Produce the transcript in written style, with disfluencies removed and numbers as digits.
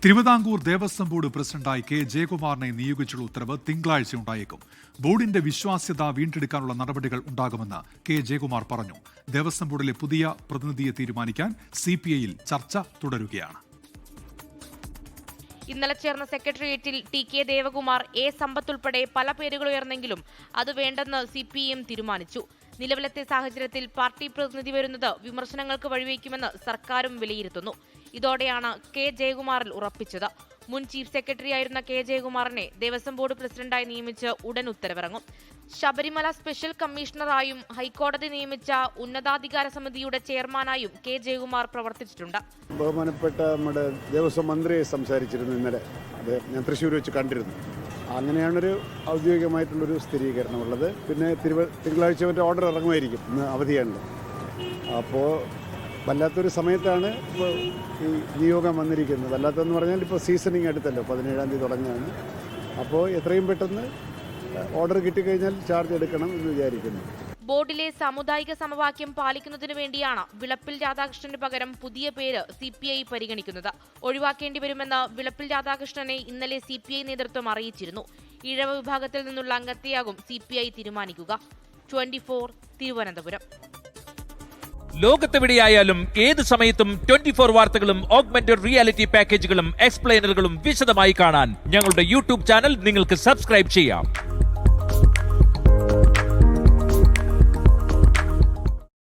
Thiruvithamkoor Devaswom board പ്രസിഡന്റായി K ജയകുമാറിനെ നിയോഗിച്ചുള്ള ഉത്തരവ് തിങ്കളാഴ്ച ഉണ്ടായേക്കും. ബോർഡിന്റെ വിശ്വാസ്യത വീണ്ടെടുക്കാനുള്ള നടപടികൾ ഉണ്ടാകുമെന്ന് കെ ജയകുമാർ പറഞ്ഞു. ദേവസ്വം ബോർഡിലെ പുതിയ പ്രതിനിധിയെ തീരുമാനിക്കാൻ സിപിഐയിൽ ചർച്ച തുടരുകയാണ്. ഇന്നലെ ചേർന്ന സെക്രട്ടേറിയറ്റിൽ ടി കെ ദേവകുമാർ, എ സമ്പത്ത് ഉൾപ്പെടെ പല പേരുകൾ ഉയർന്നെങ്കിലും അത് വേണ്ടെന്ന് സിപിഐഎം തീരുമാനിച്ചു. നിലവിലത്തെ സാഹചര്യത്തിൽ പാർട്ടി പ്രതിനിധി വരുന്നത് വിമർശനങ്ങൾക്ക് വഴിവെക്കുമെന്ന് സർക്കാരും വിലയിരുത്തുന്നു. ഇതോടെയാണ് കെ ജയകുമാറിൽ ഉറപ്പിച്ചത്. മുൻ ചീഫ് സെക്രട്ടറി ആയിരുന്ന കെ ജയകുമാറിനെ ദേവസ്വം ബോർഡ് പ്രസിഡന്റായി നിയമിച്ച് ഉടൻ ഉത്തരവിറങ്ങും. ശബരിമല സ്പെഷ്യൽ കമ്മീഷണറായും ഹൈക്കോടതി നിയമിച്ച ഉന്നതാധികാര സമിതിയുടെ ചെയർമാനായും കെ ജയകുമാർ പ്രവർത്തിച്ചിട്ടുണ്ട്. ബഹുമാനപ്പെട്ട നമ്മുടെ ദേവസ്വം മന്ത്രിയെ സംസാരിച്ചിരുന്നു ഇന്നലെ. അത് ഞാൻ തൃശ്ശൂർ വെച്ച് കണ്ടിരുന്നു. അങ്ങനെയാണൊരു ഔദ്യോഗികമായിട്ടുള്ളൊരു സ്ഥിരീകരണമുള്ളത്. പിന്നെ തിങ്കളാഴ്ച മറ്റേ ഓർഡർ ഇറങ്ങുമായിരിക്കും. ഇന്ന് അവധിയാണ്. അപ്പോൾ വല്ലാത്തൊരു സമയത്താണ് ഇപ്പോൾ ഈ നിയോഗം വന്നിരിക്കുന്നത്. വല്ലാത്തതെന്ന് പറഞ്ഞാൽ ഇപ്പോൾ സീസണിങ് അടുത്തല്ലോ, 17-ാം തീയതി തുടങ്ങുകയാണ്. അപ്പോൾ എത്രയും പെട്ടെന്ന് ഓർഡർ കിട്ടിക്കഴിഞ്ഞാൽ ചാർജ് എടുക്കണം എന്ന് വിചാരിക്കുന്നു. ബോർഡിലെ സാമുദായിക സമവാക്യം പാലിക്കുന്നതിനു വേണ്ടിയാണ് വിളപ്പിൽ രാധാകൃഷ്ണന് പകരം പുതിയ പേര് സിപിഐ പരിഗണിക്കുന്നത്. ഒഴിവാക്കേണ്ടി വരുമെന്ന് വിളപ്പിൽ രാധാകൃഷ്ണനെ ഇന്നലെ സിപിഐ നേതൃത്വം അറിയിച്ചിരുന്നു. ഈഴവ വിഭാഗത്തിൽ നിന്നുള്ള അംഗത്തെയാകും സിപിഐ തീരുമാനിക്കുക. 24 തിരുവനന്തപുരം. ലോകത്തെവിടെയായാലും ഏത് സമയത്തും 24 വാർത്തകളും ഓഗ്മെന്റഡ് റിയാലിറ്റി പാക്കേജുകളും എക്സ്പ്ലെയിനറുകളും വിശദമായി കാണാൻ ഞങ്ങളുടെ യൂട്യൂബ് ചാനൽ നിങ്ങൾക്ക് സബ്സ്ക്രൈബ് ചെയ്യാം.